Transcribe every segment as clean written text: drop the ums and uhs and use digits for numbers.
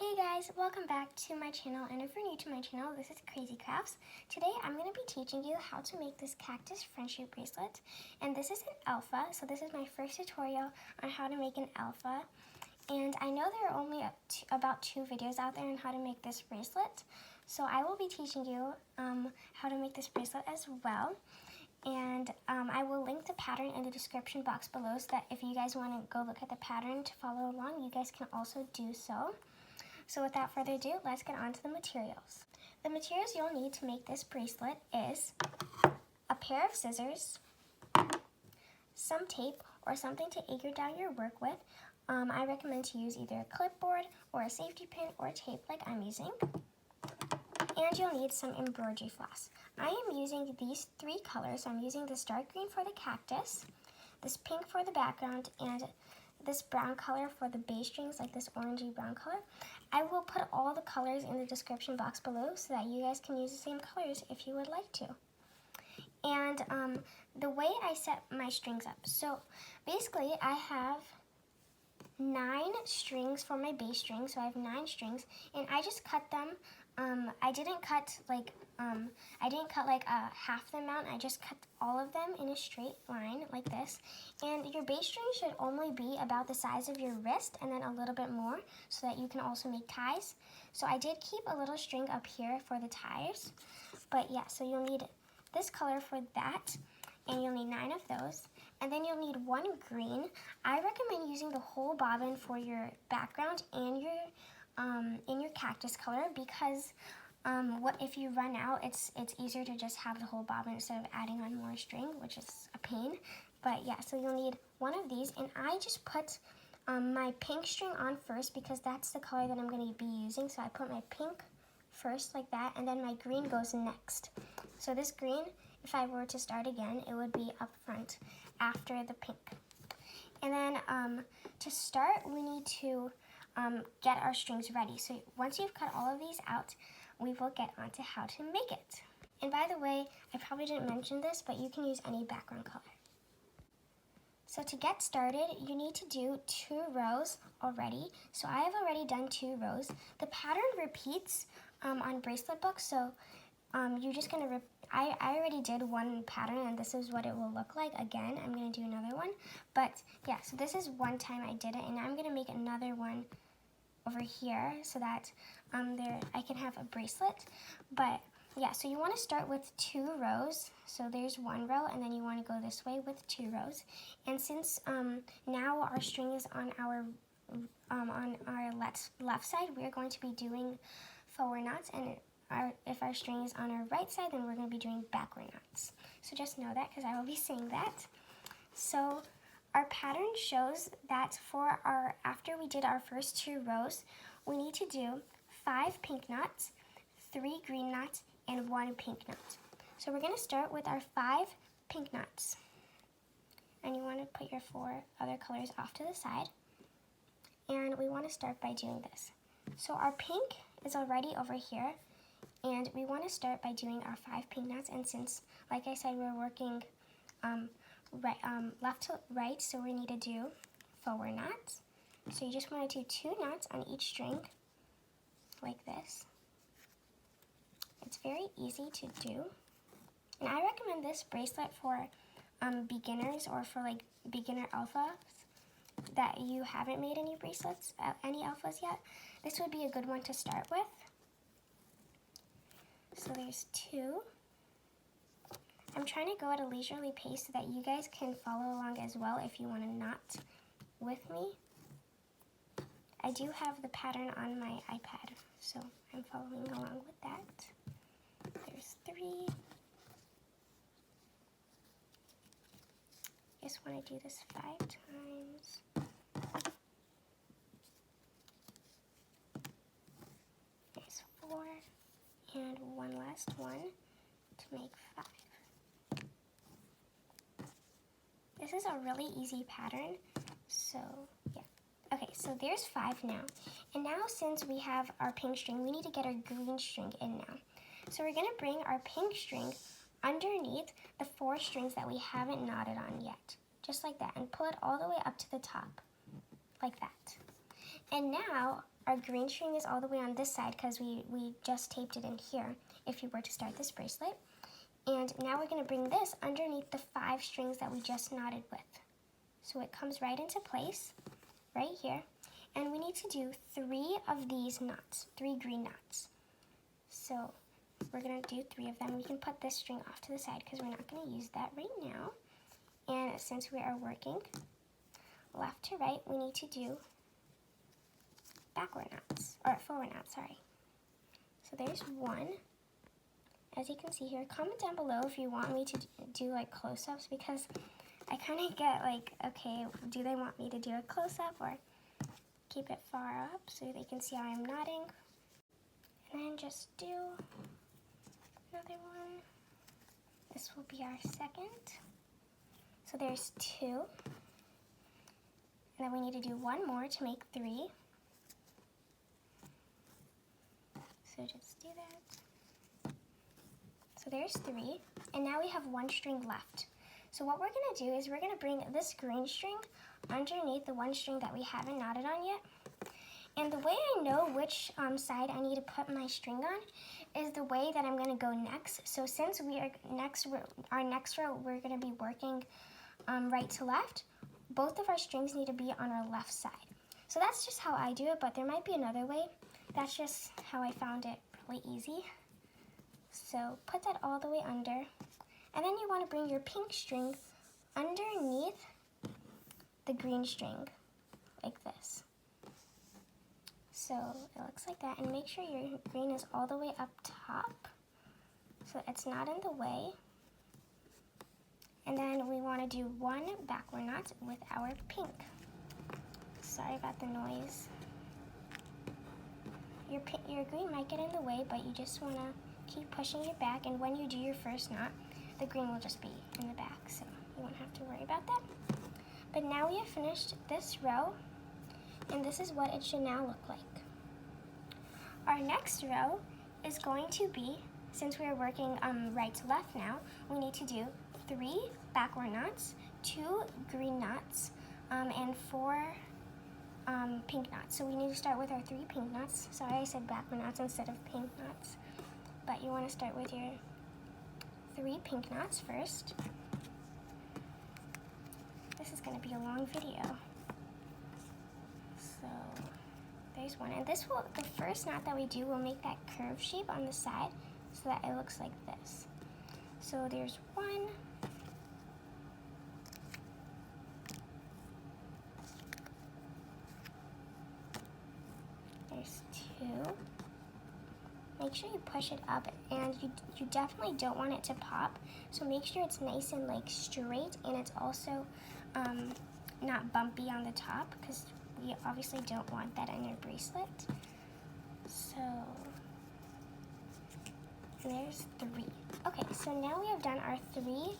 Hey guys, welcome back to my channel, and if you're new to my channel, this is Crazy Crafts. Today I'm going to be teaching you how to make this cactus friendship bracelet, and this is an alpha, so this is my first tutorial on how to make an alpha. And I know there are only about 2 videos out there on how to make this bracelet, so I will be teaching you how to make this bracelet as well. And I will link the pattern in the description box below so that if you guys want to go look at the pattern to follow along, you guys can also do so. So without further ado, let's get on to the materials. The materials you'll need to make this bracelet is a pair of scissors, some tape or something to anchor down your work with. I recommend to use either a clipboard or a safety pin or tape like I'm using. And you'll need some embroidery floss. I am using these 3 colors. I'm using this dark green for the cactus, this pink for the background, and this brown color for the base strings, like this orangey brown color. I will put all the colors in the description box below so that you guys can use the same colors if you would like to. And the way I set my strings up. So basically I have 9 strings for my bass string, so I have 9 strings, and I just cut them. I didn't cut like half the amount. I just cut all of them in a straight line like this. And your bass string should only be about the size of your wrist and then a little bit more so that you can also make ties. So I did keep a little string up here for the ties. But yeah, so you'll need this color for that, and you'll need 9 of those. And then you'll need 1 green. I recommend using the whole bobbin for your background and your in your cactus color, because what if you run out, it's easier to just have the whole bobbin instead of adding on more string, which is a pain. But yeah, so you'll need 1 of these, and I just put my pink string on first because that's the color that I'm going to be using. So I put my pink first like that, and then my green goes next. So this green, if I were to start again, it would be up front after the pink. And then to start, we need to get our strings ready. So once you've cut all of these out, we will get on to how to make it. And by the way, I probably didn't mention this, but you can use any background color. So to get started, you need to do 2 rows already. So I have already done 2 rows. The pattern repeats on bracelet books, so you're just gonna I already did 1 pattern, and this is what it will look like. Again, I'm gonna do another one. But yeah, so this is one time I did it, and I'm gonna make another one over here so that I can have a bracelet. But yeah, so you want to start with 2 rows. So there's 1 row, and then you want to go this way with 2 rows. And since now our string is on our left side, we're going to be doing forward knots, and if our string is on our right side, then we're going to be doing backward knots. So just know that, because I will be saying that. So our pattern shows that after we did our first 2 rows, we need to do 5 pink knots, 3 green knots, and 1 pink knot. So we're going to start with our 5 pink knots. And you want to put your 4 other colors off to the side. And we want to start by doing this. So our pink is already over here, and we want to start by doing our 5 pink knots. And since, like I said, we're working left to right, so we need to do forward knots. So you just want to do 2 knots on each string like this. It's very easy to do, and I recommend this bracelet for beginners, or for like beginner alphas that you haven't made any bracelets, any alphas yet. This would be a good one to start with. So there's 2. I'm trying to go at a leisurely pace so that you guys can follow along as well if you want to knot with me. I do have the pattern on my iPad, so I'm following along with that. There's 3. Just want to do this 5 times. There's 4, and 1 last one to make 5. This is a really easy pattern, so yeah. Okay, so there's 5 now. And now, since we have our pink string, we need to get our green string in now. So we're going to bring our pink string underneath the 4 strings that we haven't knotted on yet. Just like that, and pull it all the way up to the top, like that. And now our green string is all the way on this side because we just taped it in here if you were to start this bracelet. And now we're going to bring this underneath the 5 strings that we just knotted with. So it comes right into place, right here. And we need to do 3 of these knots, 3 green knots. So we're going to do 3 of them. We can put this string off to the side because we're not going to use that right now. And since we are working left to right, we need to do backward knots, or forward knots, sorry. So there's 1. As you can see here, comment down below if you want me to do like close-ups, because I kind of get like, okay, do they want me to do a close-up or keep it far up so they can see how I'm knotting? And then just do another one. This will be our second. So there's 2. And then we need to do 1 more to make 3. So just do that. So there's 3, and now we have 1 string left. So what we're going to do is we're going to bring this green string underneath the 1 string that we haven't knotted on yet. And the way I know which side I need to put my string on is the way that I'm going to go next. So since we are our next row, we're going to be working right to left, both of our strings need to be on our left side. So that's just how I do it, but there might be another way. That's just how I found it really easy. So put that all the way under, and then you want to bring your pink string underneath the green string, like this. So it looks like that, and make sure your green is all the way up top, so it's not in the way. And then we want to do 1 backward knot with our pink. Sorry about the noise. Your green might get in the way, but you just want to keep pushing it back, and when you do your first knot, the green will just be in the back, so you won't have to worry about that. But now we have finished this row, and this is what it should now look like. Our next row is going to be, since we are working right to left now, we need to do 3 backward knots, 2 green knots, and 4 pink knots. So we need to start with our 3 pink knots. Sorry, I said backward knots instead of pink knots. But you want to start with your 3 pink knots first. This is going to be a long video. So there's 1. And this will, the first knot that we do will make that curve shape on the side so that it looks like this. So there's 1. There's 2. Make sure you push it up, and you definitely don't want it to pop, so make sure it's nice and like straight, and it's also not bumpy on the top, because we obviously don't want that in your bracelet. So there's 3. Okay, so now we have done our 3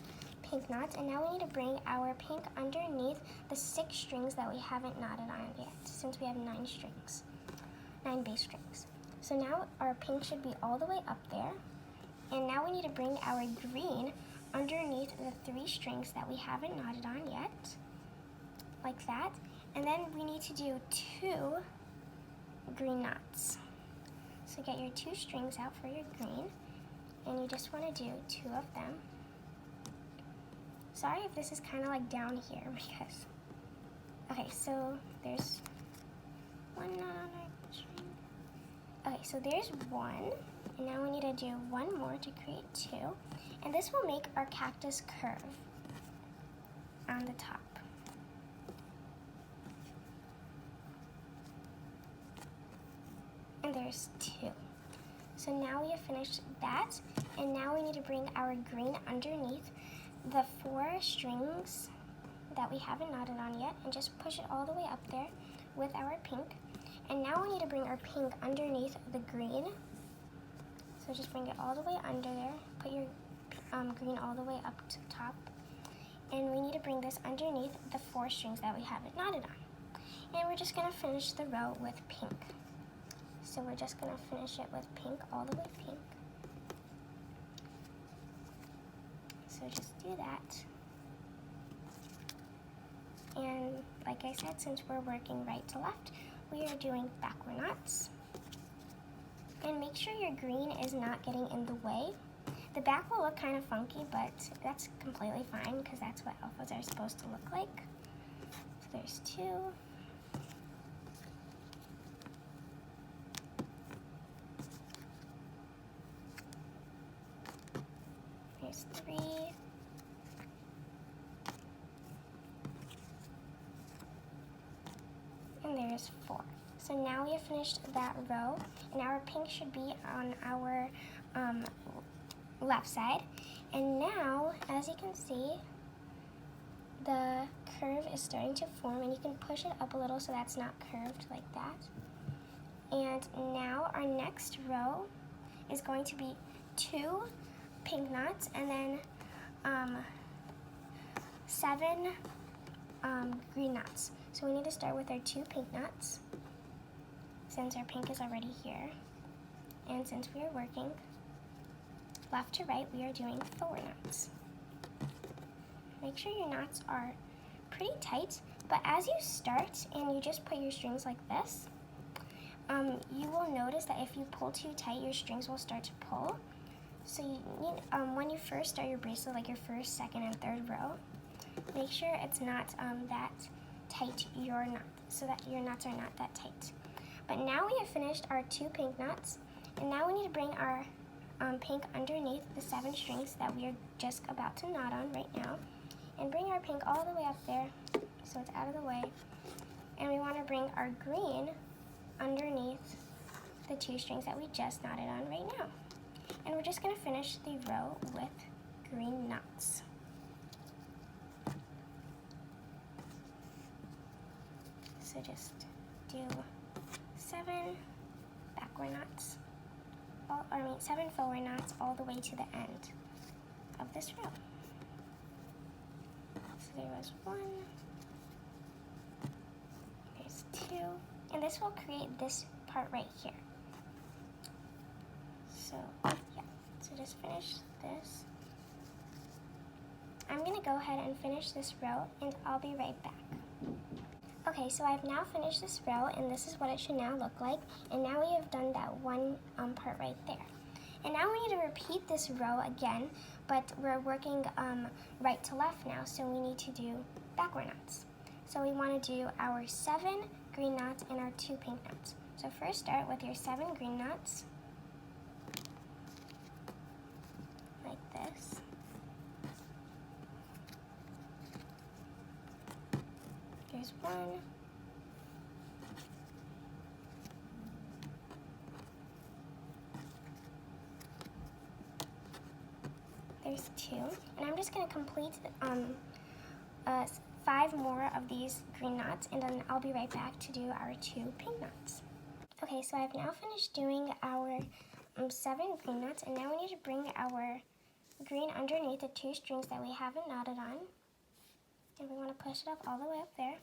pink knots, and now we need to bring our pink underneath the 6 strings that we haven't knotted on yet, since we have 9 strings, 9 bass strings. So now our pink should be all the way up there, and now we need to bring our green underneath the 3 strings that we haven't knotted on yet, like that. And then we need to do 2 green knots. So get your 2 strings out for your green, and you just want to do 2 of them. Sorry if this is kind of like down here, because, okay, so there's 1 knot on our string. Okay, so there's 1, and now we need to do 1 more to create 2, and this will make our cactus curve on the top. And there's 2. So now we have finished that, and now we need to bring our green underneath the 4 strings that we haven't knotted on yet, and just push it all the way up there with our pink. And now we need to bring our pink underneath the green. So just bring it all the way under there. Put your green all the way up to the top. And we need to bring this underneath the 4 strings that we haven't knotted on. And we're just going to finish the row with pink. So we're just going to finish it with pink, all the way pink. So just do that. And like I said, since we're working right to left, we are doing backward knots. And make sure your green is not getting in the way. The back will look kind of funky, but that's completely fine because that's what alphas are supposed to look like. So there's 2. There's 3. And there's 4. So now we have finished that row, and our pink should be on our left side. And now, as you can see, the curve is starting to form, and you can push it up a little so that's not curved like that. And now our next row is going to be 2 pink knots and then 7 green knots. So we need to start with our 2 pink knots since our pink is already here. And since we are working left to right, we are doing forward knots. Make sure your knots are pretty tight, but as you start and you just put your strings like this, you will notice that if you pull too tight, your strings will start to pull. So you need, when you first start your bracelet, like your first, second, and third row, make sure it's not that tight your knot, so that your knots are not that tight. But now we have finished our 2 pink knots, and now we need to bring our pink underneath the 7 strings that we are just about to knot on right now, and bring our pink all the way up there so it's out of the way. And we want to bring our green underneath the 2 strings that we just knotted on right now. And we're just going to finish the row with green knots. So just do 7 backward knots, 7 forward knots all the way to the end of this row. So there was 1, there's 2, and this will create this part right here. So yeah, so just finish this. I'm gonna go ahead and finish this row, and I'll be right back. Okay, so I've now finished this row, and this is what it should now look like. And now we have done that one part right there. And now we need to repeat this row again, but we're working right to left now, so we need to do backward knots. So we want to do our 7 green knots and our 2 pink knots. So first start with your 7 green knots, like this. There's 1. There's 2. And I'm just going to complete 5 more of these green knots, and then I'll be right back to do our 2 pink knots. Okay, so I've now finished doing our 7 green knots, and now we need to bring our green underneath the 2 strings that we haven't knotted on. And we want to push it up all the way up there.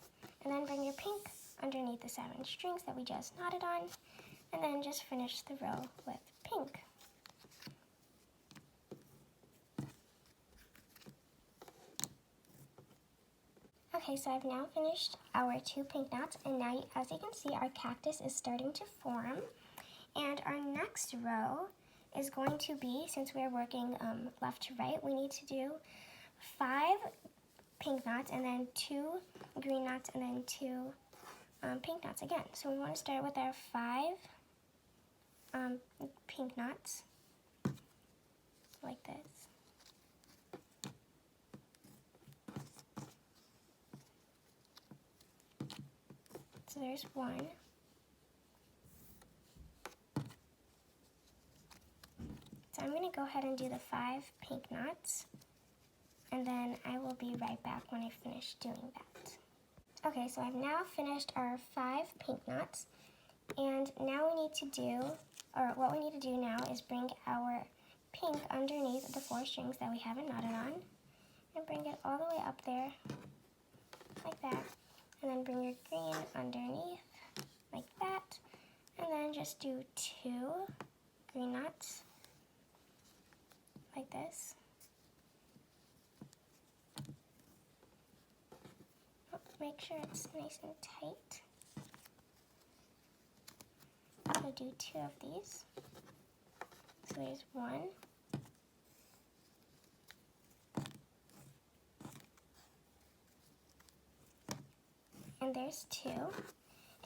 And then bring your pink underneath the 7 strings that we just knotted on. And then just finish the row with pink. Okay, so I've now finished our 2 pink knots. And now, as you can see, our cactus is starting to form. And our next row is going to be, since we're working left to right, we need to do 5 pink knots and then 2 green knots and then 2 pink knots again. So we want to start with our 5 pink knots like this. So there's 1. So I'm going to go ahead and do the 5 pink knots, and then I will be right back when I finish doing that. Okay, so I've now finished our 5 pink knots, and now we need to do, or what we need to do now is bring our pink underneath the 4 strings that we haven't knotted on, and bring it all the way up there, like that, and then bring your green underneath, like that, and then just do 2 green knots, like this. Make sure it's nice and tight. So do 2 of these. So there's 1. And there's 2.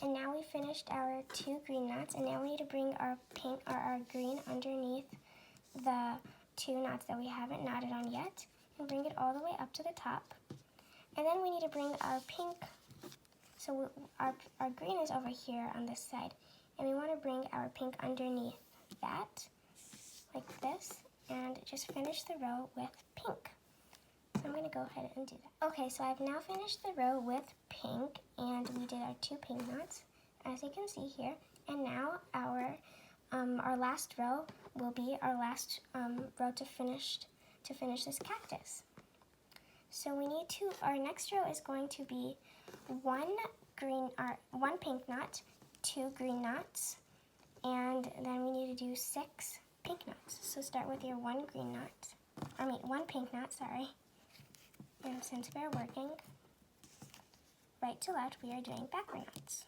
And now we finished our 2 green knots, and now we need to bring our pink or our green underneath the 2 knots that we haven't knotted on yet, and bring it all the way up to the top. And then we need to bring our pink, so our green is over here on this side, and we want to bring our pink underneath that, like this, and just finish the row with pink. So I'm going to go ahead and do that. Okay, so I've now finished the row with pink, and we did our 2 pink knots, as you can see here. And now our last row will be our last row to finish this cactus. So we need to, our next row is going to be 1 pink knot, 2 green knots, and then we need to do 6 pink knots. So start with your 1 pink knot, sorry. And since we are working right to left, we are doing backward knots.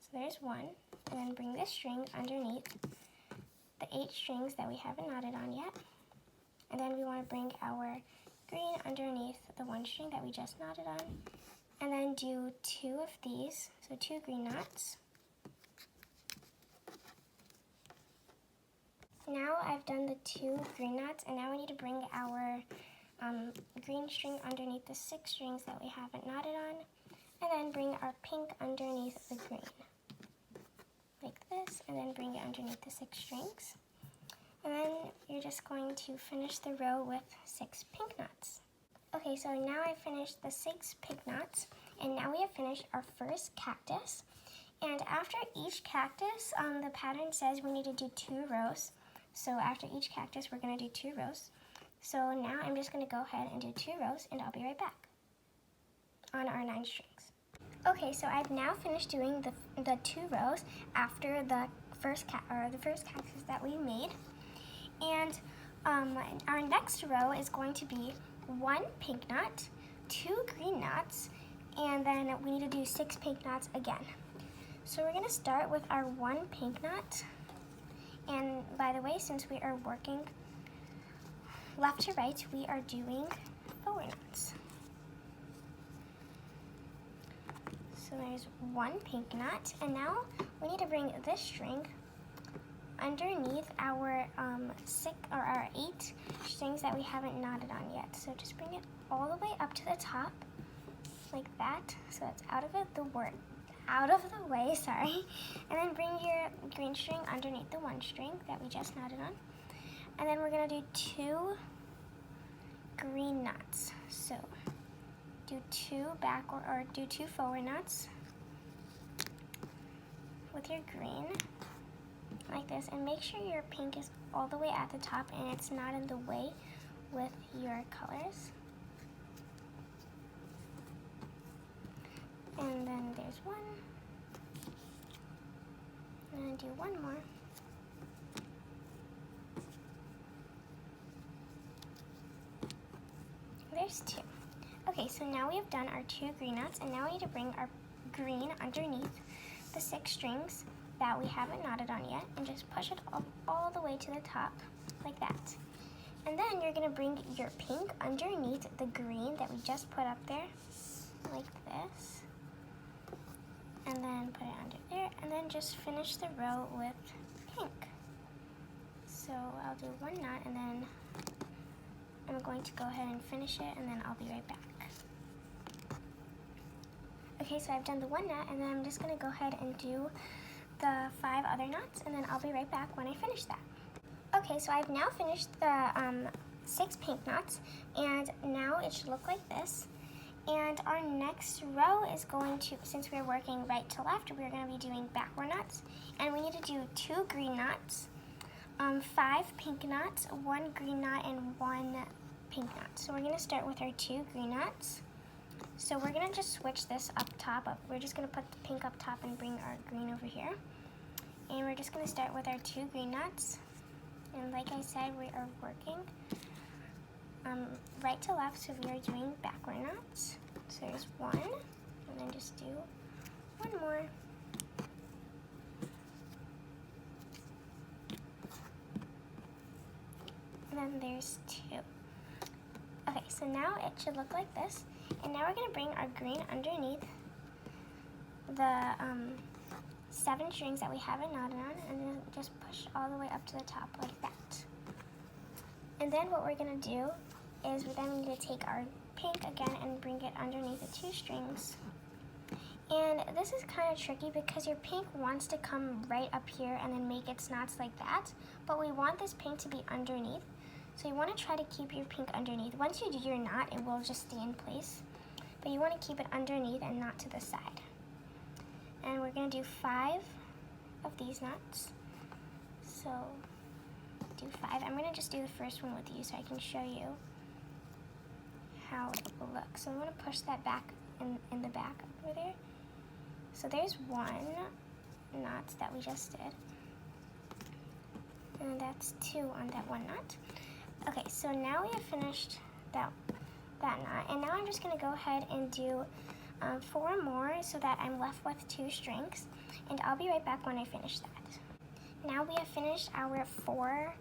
So there's 1, and then bring this string underneath the 8 strings that we haven't knotted on yet. And then we want to bring our green underneath the 1 string that we just knotted on. And then do 2 of these, so 2 green knots. Now I've done the 2 green knots, and now we need to bring our green string underneath the 6 strings that we haven't knotted on, and then bring our pink underneath the green, like this, and then bring it underneath the 6 strings. And then you're just going to finish the row with 6 pink knots. Okay, so now I finished the 6 pink knots, and now we have finished our first cactus. And after each cactus, the pattern says we need to do 2 rows. So after each cactus, we're going to do 2 rows. So now I'm just going to go ahead and do 2 rows, and I'll be right back on our 9 strings. Okay, so I've now finished doing the 2 rows after the first cactus that we made. And our next row is going to be 1 pink knot, 2 green knots, and then we need to do 6 pink knots again. So we're going to start with our 1 pink knot. And by the way, since we are working left to right, we are doing forward knots. So there's 1 pink knot, and now we need to bring this string underneath our 8 strings that we haven't knotted on yet. So just bring it all the way up to the top, like that, so it's out of the way, sorry. And then bring your green string underneath the 1 string that we just knotted on. And then we're gonna do 2 green knots. So do 2 do 2 forward knots with your green, like this, and make sure your pink is all the way at the top and it's not in the way with your colors. And then there's 1, and then do 1 more. There's 2. Okay, so now we have done our 2 green knots, and now we need to bring our green underneath the 6 strings that we haven't knotted on yet, and just push it up all the way to the top, like that. And then you're going to bring your pink underneath the green that we just put up there, like this. And then put it under there, and then just finish the row with pink. So I'll do 1 knot, and then I'm going to go ahead and finish it, and then I'll be right back. Okay, so I've done the 1 knot, and then I'm just going to go ahead and do the 5 other knots, and then I'll be right back when I finish that. Okay, so I've now finished the 6 pink knots, and now it should look like this. And our next row is going to, since we're working right to left, we're going to be doing backward knots. And we need to do 2 green knots, 5 pink knots, 1 green knot, and 1 pink knot. So we're going to start with our 2 green knots. So we're going to just switch this up top. We're just going to put the pink up top and bring our green over here. And we're just going to start with our 2 green knots. And like I said, we are working right to left, so we are doing backward knots. So there's 1, and then just do 1 more. then there's 2. Okay, so now it should look like this. And now we're going to bring our green underneath the 7 strings that we haven't knotted on, and then just push all the way up to the top like that. And then what we're going to do is we're then going to take our pink again and bring it underneath the 2 strings. And this is kind of tricky because your pink wants to come right up here and then make its knots like that, but we want this pink to be underneath. So you want to try to keep your pink underneath. Once you do your knot, it will just stay in place, but you want to keep it underneath and not to the side. And we're going to do 5 of these knots. So do 5. I'm going to just do the first one with you so I can show you how it will look. So I'm going to push that back in the back over there. So there's 1 knot that we just did. And that's 2 on that 1 knot. Okay, so now we have finished that knot. And now I'm just going to go ahead and do 4 more so that I'm left with 2 strings. And I'll be right back when I finish that. Now we have finished our 5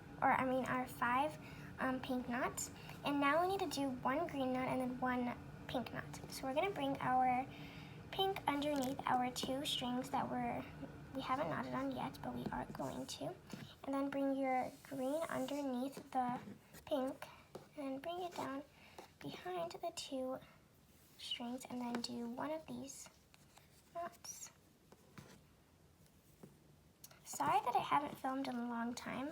pink knots. And now we need to do 1 green knot and then 1 pink knot. So we're going to bring our pink underneath our 2 strings that we haven't knotted on yet, but we are going to. And then bring your green underneath the pink and bring it down behind the 2 strings and then do 1 of these knots. Sorry that I haven't filmed in a long time.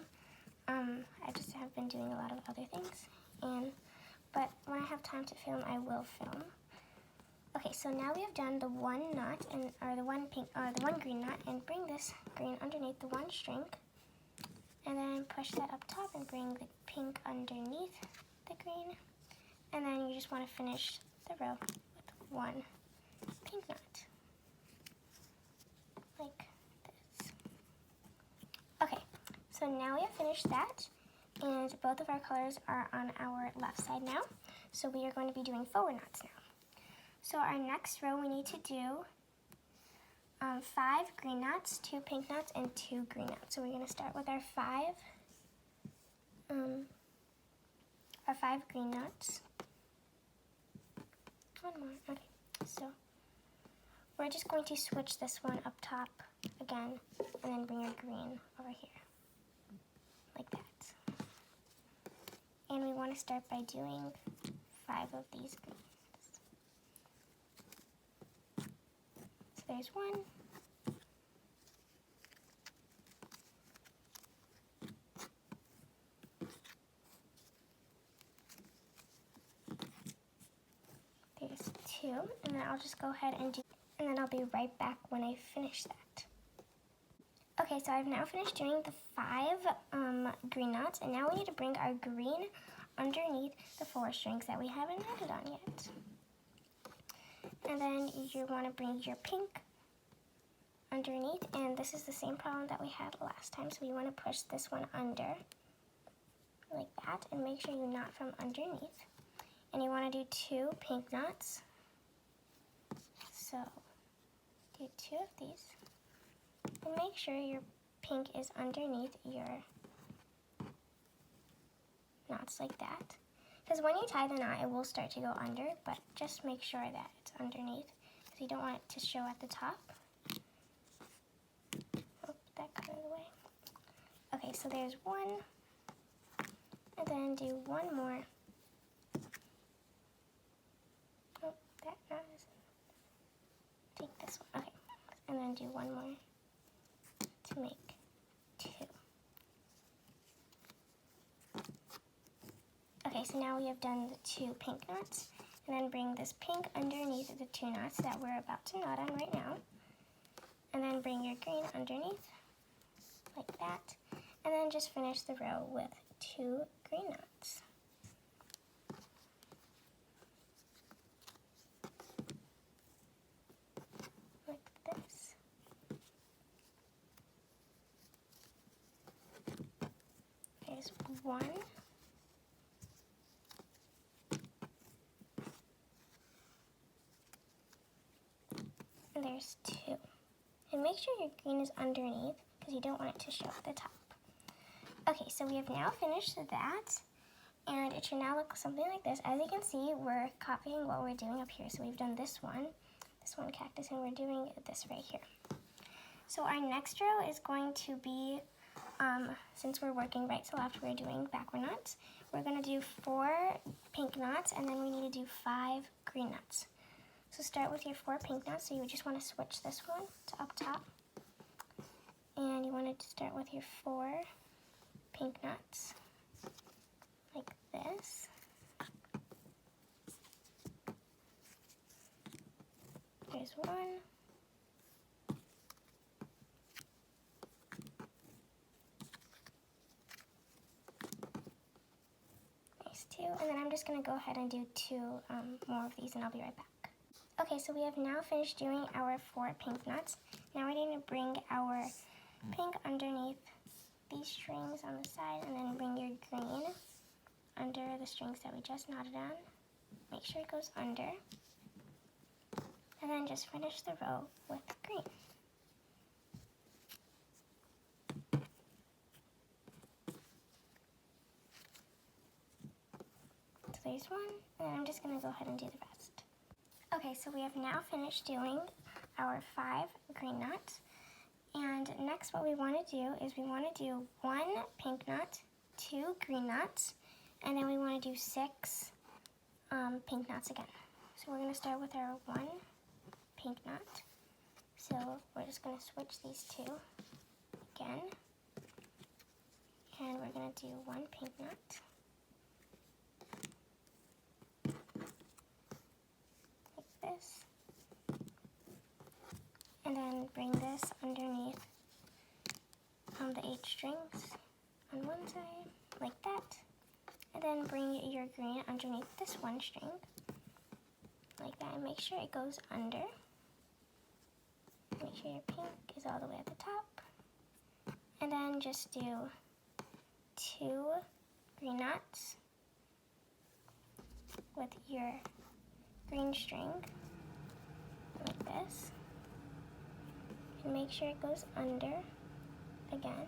I just have been doing a lot of other things, but when I have time to film, I will film. Okay, so now we have done the 1 knot or the 1 green knot, and bring this green underneath the 1 string, and then push that up top and bring the pink underneath the green, and then you just want to finish the row with 1 pink knot, like this. Okay, so now we have finished that, and both of our colors are on our left side now, so we are going to be doing forward knots now. So our next row we need to do 5 green knots, 2 pink knots, and 2 green knots. So we're going to start with our 5 green knots. 1 more, okay. So we're just going to switch this one up top again, and then bring our green over here, like that. And we want to start by doing 5 of these greens. There's 1. There's 2, and then I'll just go ahead and and then I'll be right back when I finish that. Okay, so I've now finished doing the 5 green knots, and now we need to bring our green underneath the 4 strings that we haven't knotted on yet. And then you want to bring your pink underneath, and this is the same problem that we had last time, so we want to push this one under like that, and make sure you knot from underneath. And you want to do 2 pink knots, so do 2 of these, and make sure your pink is underneath your knots like that, because when you tie the knot it will start to go under, but just make sure that it's underneath because you don't want it to show at the top. Oh, that got in the way. Okay, so there's 1, and then do 1 more. Oh, that knot is, take this one, okay, and then do 1 more to make 2. Okay, so now we have done the 2 pink knots, and then bring this pink underneath the 2 knots that we're about to knot on right now, and then bring your green underneath, like that, and then just finish the row with 2 green knots. Like this. There's 1. And there's 2. And make sure your green is underneath because you don't want it to show at the top. Okay, so we have now finished that, And it should now look something like this. As you can see, we're copying what we're doing up here. So we've done this one cactus, and we're doing this right here. So our next row is going to be, since we're working right to left, we're doing backward knots. We're going to do 4 pink knots, and then we need to do 5 green knots. So start with your 4 pink knots. So you just want to switch this one to up top. And you want to start with your 4 pink knots, like this. Here's 1. There's 2. And then I'm just going to go ahead and do 2 more of these, and I'll be right back. Okay, so we have now finished doing our 4 pink knots. Now we're going to bring our pink underneath these strings on the side, and then bring your green under the strings that we just knotted on. Make sure it goes under. And then just finish the row with green. So there's 1, and then I'm just going to go ahead and do the rest. Okay, so we have now finished doing our 5 green knots. And next what we want to do is we want to do 1 pink knot, 2 green knots, and then we want to do 6 pink knots again. So we're going to start with our 1 pink knot. So we're just going to switch these 2 again. And we're going to do 1 pink knot. Like this. And then bring this underneath the 8 strings on one side, like that. And then bring your green underneath this 1 string, like that, and make sure it goes under. Make sure your pink is all the way at the top. And then just do 2 green knots with your green string, like this. And make sure it goes under again.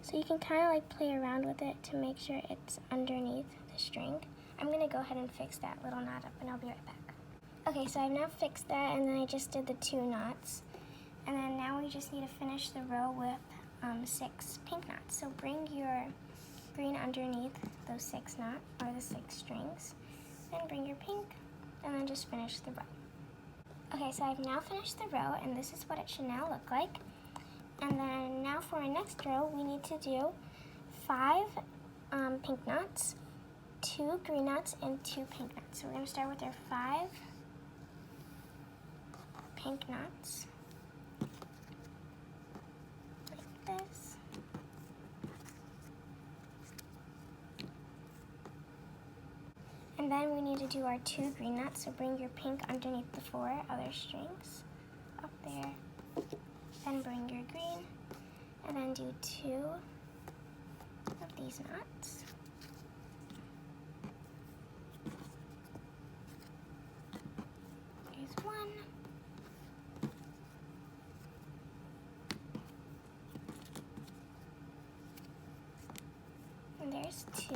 So you can kind of like play around with it to make sure it's underneath the string. I'm going to go ahead and fix that little knot up, and I'll be right back. Okay, so I've now fixed that, and then I just did the 2 knots. And then now we just need to finish the row with 6 pink knots. So bring your green underneath those 6 knots, or the 6 strings. Then bring your pink, and then just finish the row. Okay, so I've now finished the row, and this is what it should now look like. And then now for our next row, we need to do 5 pink knots, 2 green knots, and 2 pink knots. So we're going to start with our 5 pink knots, like this. And then we need to do our 2 green knots, so bring your pink underneath the 4 other strings, up there. Then bring your green, and then do 2 of these knots. Here's 1. And there's 2.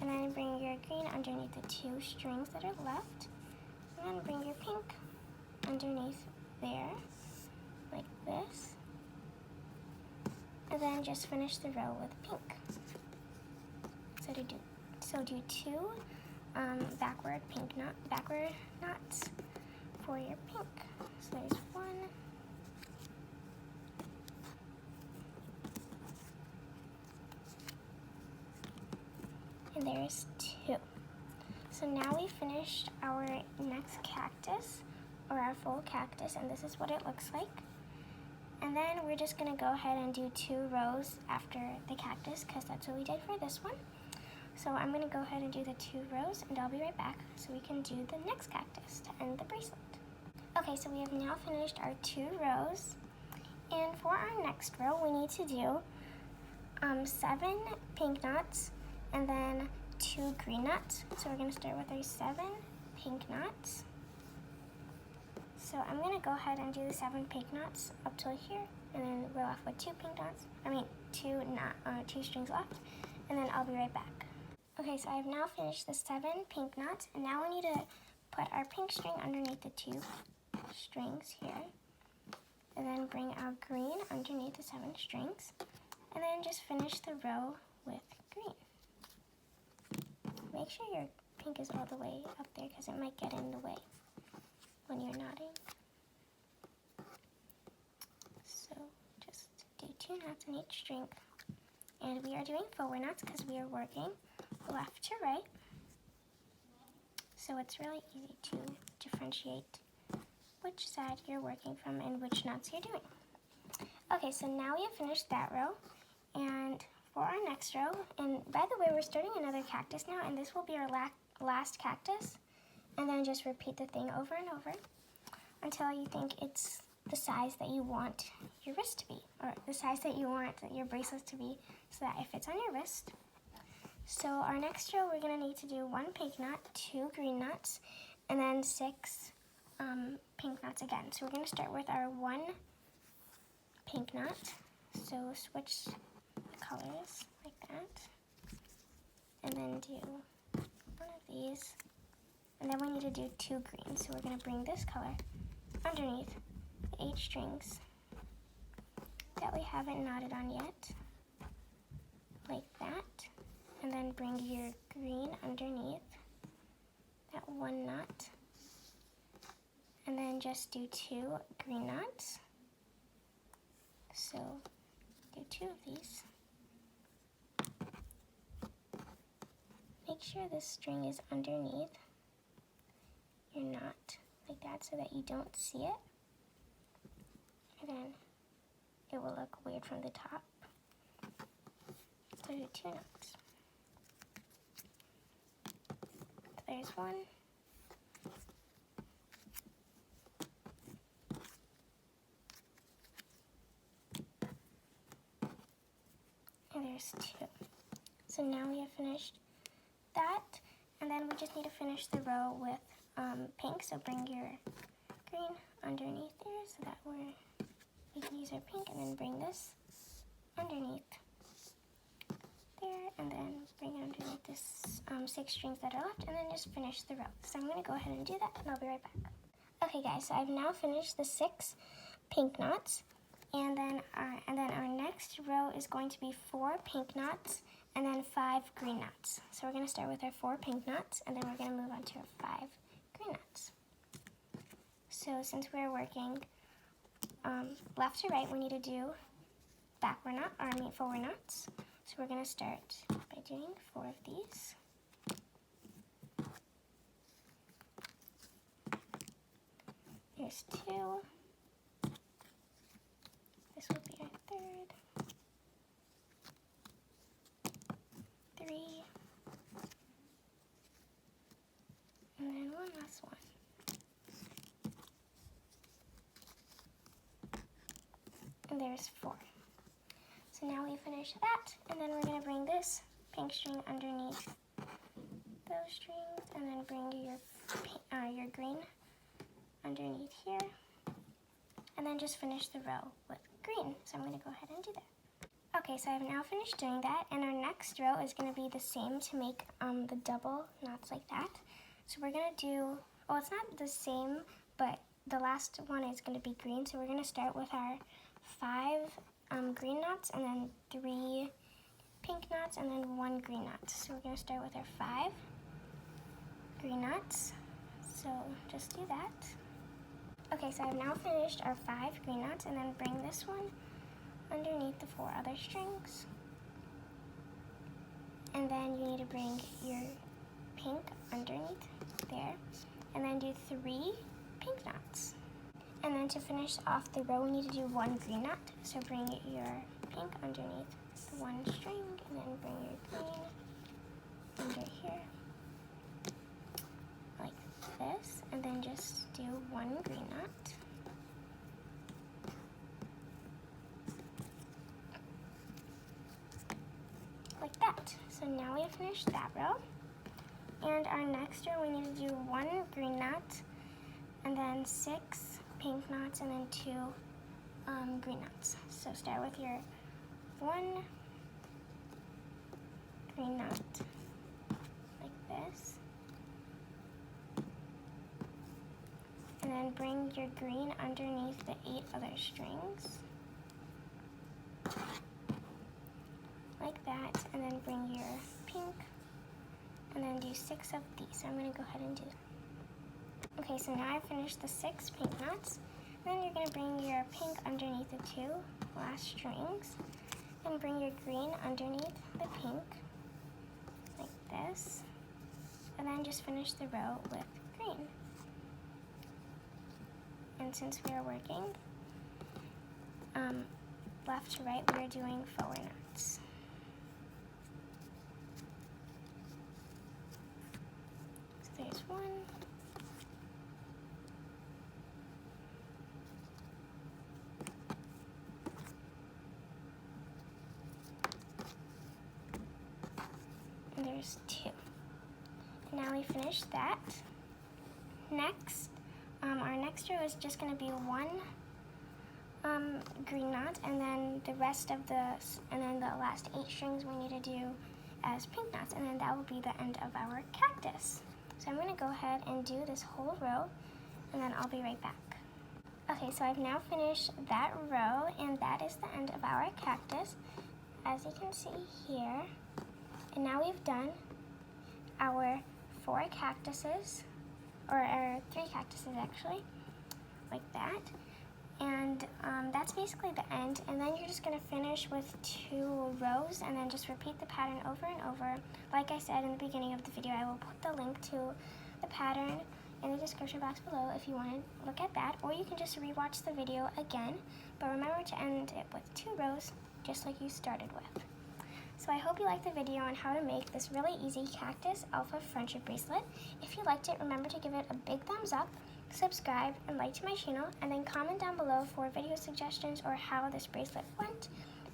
And then bring your green underneath the 2 strings that are left. And then bring your pink underneath there, like this. And then just finish the row with pink. So do 2 backward knots for your pink. So there's 1. And there's 2. So now we finished our next cactus, or our full cactus, and this is what it looks like. And then we're just going to go ahead and do 2 rows after the cactus, because that's what we did for this one. So I'm going to go ahead and do the 2 rows, and I'll be right back so we can do the next cactus to end the bracelet. Okay, so we have now finished our 2 rows, and for our next row we need to do 7 pink knots and then 2 green knots. So we're going to start with our 7 pink knots. So I'm going to go ahead and do the 7 pink knots up till here, and then we're left with 2 pink knots. 2 strings left, and then I'll be right back. Okay, so I've now finished the 7 pink knots, and now we need to put our pink string underneath the 2 strings here, and then bring our green underneath the 7 strings, and then just finish the row with green. Make sure your pink is all the way up there because it might get in the way when you're knotting. So just do 2 knots in each string. And we are doing forward knots because we are working left to right. So it's really easy to differentiate which side you're working from and which knots you're doing. Okay, so now we have finished that row. And for our next row, and by the way, we're starting another cactus now, and this will be our last cactus. And then just repeat the thing over and over until you think it's the size that you want your wrist to be, or the size that you want your bracelet to be, so that it fits on your wrist. So our next row, we're going to need to do 1 pink knot, 2 green knots, and then 6 pink knots again. So we're going to start with our 1 pink knot. So switch the colors like that, and then do one of these, and then we need to do 2 green. So we're going to bring this color underneath the 8 strings that we haven't knotted on yet, like that, and then bring your green underneath that 1 knot, and then just do 2 green knots. So do 2 of these. Make sure this string is underneath your knot like that so that you don't see it, and then it will look weird from the top. So do 2 knots. So there's 1. And there's 2. So now we have finished that, and then we just need to finish the row with pink. So bring your green underneath there so that we can use our pink, and then bring this underneath there, and then bring it underneath this 6 strings that are left, and then just finish the row. So I'm going to go ahead and do that, and I'll be right back. Okay guys, so I've now finished the 6 pink knots, and then our next row is going to be 4 pink knots and then 5 green knots. So we're going to start with our 4 pink knots, and then we're going to move on to our 5 green knots. So since we're working left to right, we need to do forward knots. So we're going to start by doing 4 of these. There's 2. This will be our 3rd. 3. And then one last one. And there's 4. So now we finish that, and then we're going to bring this pink string underneath those strings, and then bring your green underneath here, and then just finish the row with green. So I'm going to go ahead and do that. Okay, so I've now finished doing that, and our next row is going to be the same to make the double knots like that. So we're going to do, oh, it's not the same, but the last one is going to be green. So we're going to start with our 5 green knots, and then 3 pink knots, and then 1 green knot. So we're going to start with our 5 green knots. So just do that. Okay, so I've now finished our 5 green knots, and then bring this one underneath the 4 other strings. And then you need to bring your pink underneath there, and then do 3 pink knots. And then to finish off the row, we need to do 1 green knot. So bring your pink underneath the 1 string, and then bring your green under here, like this, and then just do 1 green knot. Like that. So now we have finished that row. And our next row, we need to do 1 green knot, and then 6 pink knots, and then 2 green knots. So start with your 1 green knot, then bring your green underneath the 8 other strings. Like that, and then bring your pink, and then do 6 of these. So I'm going to go ahead and do that. Okay, so now I've finished the 6 pink knots. Then you're going to bring your pink underneath the 2 last strings, and bring your green underneath the pink, like this, and then just finish the row with green. And since we are working left to right, we're doing forward knots. So there's 1. And there's 2. And now we finished that. Next, our next row is just going to be 1 green knot, and then the rest of the last 8 strings we need to do as pink knots, and then that will be the end of our cactus. So I'm going to go ahead and do this whole row, and then I'll be right back. Okay, so I've now finished that row, and that is the end of our cactus, as you can see here. And now we've done our 4 cactuses, or our 3 cactuses actually, like that. And that's basically the end. And then you're just going to finish with 2 rows, and then just repeat the pattern over and over. Like I said in the beginning of the video, I will put the link to the pattern in the description box below if you want to look at that, or you can just rewatch the video again. But remember to end it with 2 rows, just like you started with. So I hope you liked the video on how to make this really easy cactus alpha friendship bracelet. If you liked it, remember to give it a big thumbs up, subscribe, and like to my channel, and then comment down below for video suggestions or how this bracelet went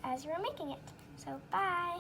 as you were making it. So bye!